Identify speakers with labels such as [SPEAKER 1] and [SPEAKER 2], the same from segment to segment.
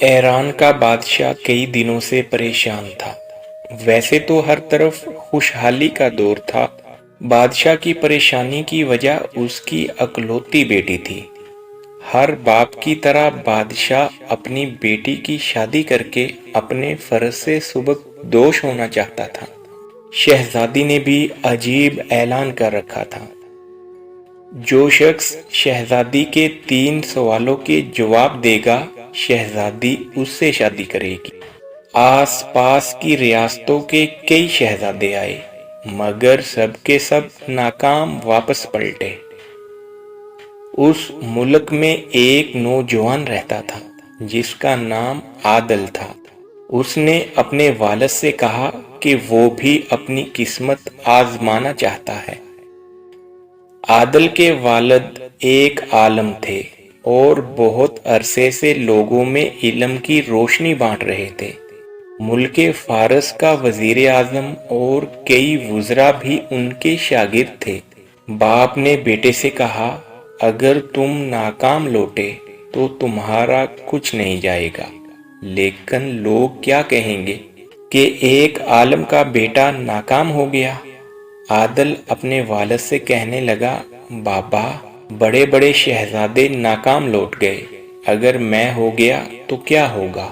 [SPEAKER 1] ایران کا بادشاہ کئی دنوں سے پریشان تھا۔ ویسے تو ہر طرف خوشحالی کا دور تھا۔ بادشاہ کی پریشانی کی وجہ اس کی اکلوتی بیٹی تھی۔ ہر باپ کی طرح بادشاہ اپنی بیٹی کی شادی کر کے اپنے فرض سے سبکدوش ہونا چاہتا تھا۔ شہزادی نے بھی عجیب اعلان کر رکھا تھا، جو شخص شہزادی کے 3 سوالوں کے جواب دے گا شہزادی اس سے شادی کرے گی۔ آس پاس کی ریاستوں کے کئی شہزادے آئے، مگر سب کے سب ناکام واپس پلٹے۔ اس ملک میں ایک نوجوان رہتا تھا جس کا نام عادل تھا۔ اس نے اپنے والد سے کہا کہ وہ بھی اپنی قسمت آزمانا چاہتا ہے۔ عادل کے والد ایک عالم تھے اور بہت عرصے سے لوگوں میں علم کی روشنی بانٹ رہے تھے۔ ملک فارس کا وزیر اعظم اور کئی وزراء بھی ان کے شاگرد تھے۔ باپ نے بیٹے سے کہا، اگر تم ناکام لوٹے تو تمہارا کچھ نہیں جائے گا، لیکن لوگ کیا کہیں گے کہ ایک عالم کا بیٹا ناکام ہو گیا۔ عادل اپنے والد سے کہنے لگا، بابا، بڑے بڑے شہزادے ناکام لوٹ گئے، اگر میں ہو گیا تو کیا ہوگا؟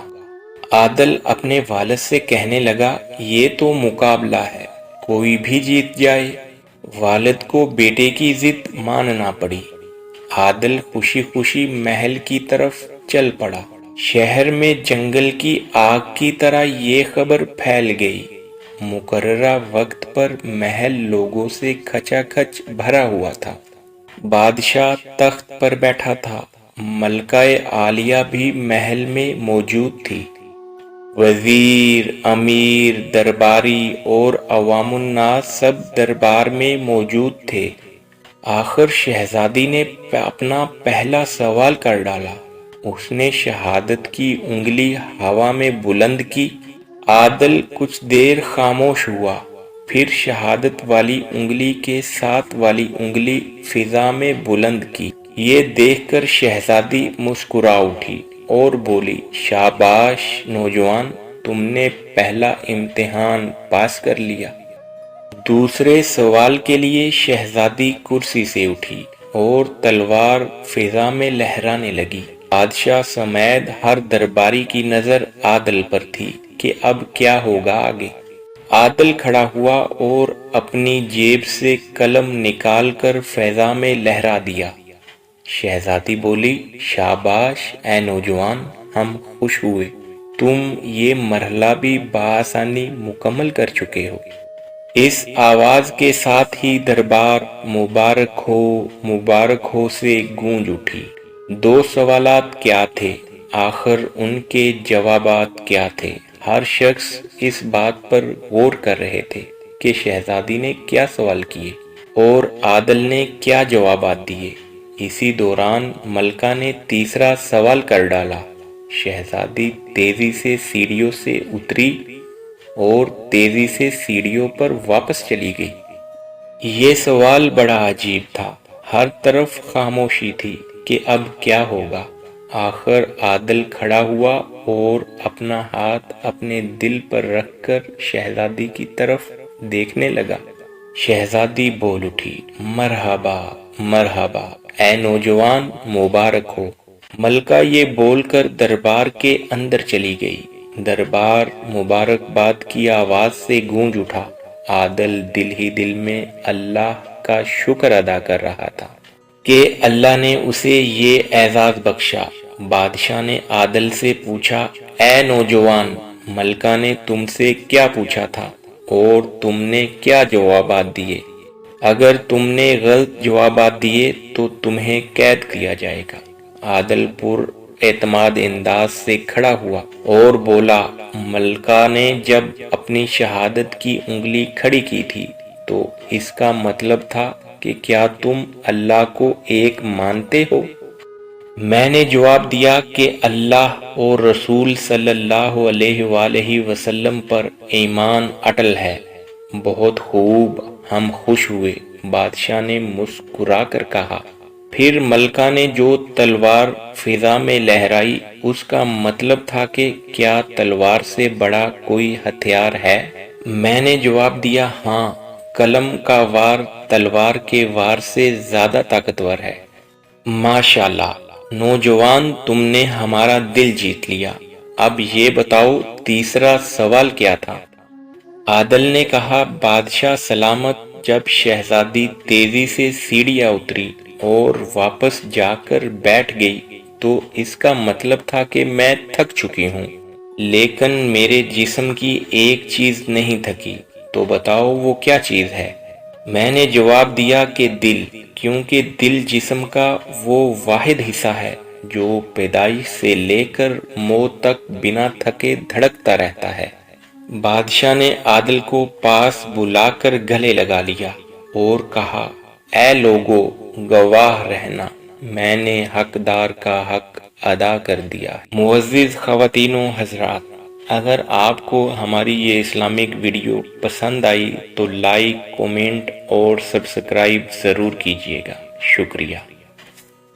[SPEAKER 1] عادل اپنے والد سے کہنے لگا، یہ تو مقابلہ ہے، کوئی بھی جیت جائے۔ والد کو بیٹے کی ضد ماننا پڑی۔ عادل خوشی خوشی محل کی طرف چل پڑا۔ شہر میں جنگل کی آگ کی طرح یہ خبر پھیل گئی۔ مقررہ وقت پر محل لوگوں سے کھچا کھچ بھرا ہوا تھا۔ بادشاہ تخت پر بیٹھا تھا۔ ملکہ عالیہ بھی محل میں موجود تھی۔ وزیر، امیر، درباری اور عوام الناس سب دربار میں موجود تھے۔ آخر شہزادی نے اپنا پہلا سوال کر ڈالا۔ اس نے شہادت کی انگلی ہوا میں بلند کی۔ عادل کچھ دیر خاموش ہوا، پھر شہادت والی انگلی کے ساتھ والی انگلی فضا میں بلند کی۔ یہ دیکھ کر شہزادی مسکرا اٹھی اور بولی، شاباش نوجوان، تم نے پہلا امتحان پاس کر لیا۔ دوسرے سوال کے لیے شہزادی کرسی سے اٹھی اور تلوار فضا میں لہرانے لگی۔ بادشاہ سمیت ہر درباری کی نظر عادل پر تھی کہ اب کیا ہوگا آگے۔ عادل کھڑا ہوا اور اپنی جیب سے قلم نکال کر فضا میں لہرا دیا۔ شہزادی بولی، شاباش اے نوجوان، ہم خوش ہوئے، تم یہ مرحلہ بھی بآسانی مکمل کر چکے ہو۔ اس آواز کے ساتھ ہی دربار مبارک ہو سے گونج اٹھی۔ 2 سوالات کیا تھے؟ آخر ان کے جوابات کیا تھے؟ ہر شخص اس بات پر غور کر رہے تھے کہ شہزادی نے کیا سوال کیے اور عادل نے کیا جوابات دیے۔ اسی دوران ملکہ نے تیسرا سوال کر ڈالا۔ شہزادی تیزی سے سیڑھیوں سے اتری اور تیزی سے سیڑھیوں پر واپس چلی گئی۔ یہ سوال بڑا عجیب تھا۔ ہر طرف خاموشی تھی کہ اب کیا ہوگا۔ آخر عادل کھڑا ہوا اور اپنا ہاتھ اپنے دل پر رکھ کر شہزادی کی طرف دیکھنے لگا۔ شہزادی بول اٹھی، مرحبا مرحبا اے نوجوان، مبارک ہو۔ ملکہ یہ بول کر دربار کے اندر چلی گئی۔ دربار مبارکباد کی آواز سے گونج اٹھا۔ عادل دل ہی دل میں اللہ کا شکر ادا کر رہا تھا کہ اللہ نے اسے یہ اعزاز بخشا۔ بادشاہ نے عادل سے پوچھا، اے نوجوان، ملکہ نے تم سے کیا پوچھا تھا اور تم نے کیا جوابات دیے؟ اگر تم نے غلط جوابات دیے تو تمہیں قید کیا جائے گا۔ عادل پر اعتماد انداز سے کھڑا ہوا اور بولا، ملکہ نے جب اپنی شہادت کی انگلی کھڑی کی تھی تو اس کا مطلب تھا کہ کیا تم اللہ کو ایک مانتے ہو؟ میں نے جواب دیا کہ اللہ اور رسول صلی اللہ علیہ وآلہ وسلم پر ایمان اٹل ہے۔ بہت خوب، ہم خوش ہوئے، بادشاہ نے مسکرا کر کہا۔ پھر ملکہ نے جو تلوار فضا میں لہرائی اس کا مطلب تھا کہ کیا تلوار سے بڑا کوئی ہتھیار ہے؟ میں نے جواب دیا ہاں، قلم کا وار تلوار کے وار سے زیادہ طاقتور ہے۔ ماشاءاللہ، نوجوان، تم نے ہمارا دل جیت لیا۔ اب یہ بتاؤ تیسرا سوال کیا تھا؟ عادل نے کہا بادشاہ سلامت، جب شہزادی تیزی سے سیڑھیاں اتری اور واپس جا کر بیٹھ گئی تو اس کا مطلب تھا کہ میں تھک چکی ہوں، لیکن میرے جسم کی ایک چیز نہیں تھکی۔ تو بتاؤ وہ کیا چیز ہے؟ میں نے جواب دیا کہ دل، کیونکہ دل جسم کا وہ واحد حصہ ہے جو پیدائش سے لے کر موت تک بنا تھکے دھڑکتا رہتا ہے۔ بادشاہ نے عادل کو پاس بلا کر گلے لگا لیا اور کہا اے لوگو، گواہ رہنا، میں نے حقدار کا حق ادا کر دیا۔ معزز خواتین و حضرات، اگر آپ کو ہماری یہ اسلامک ویڈیو پسند آئی تو لائک، کومنٹ اور سبسکرائب ضرور کیجیے گا۔ شکریہ۔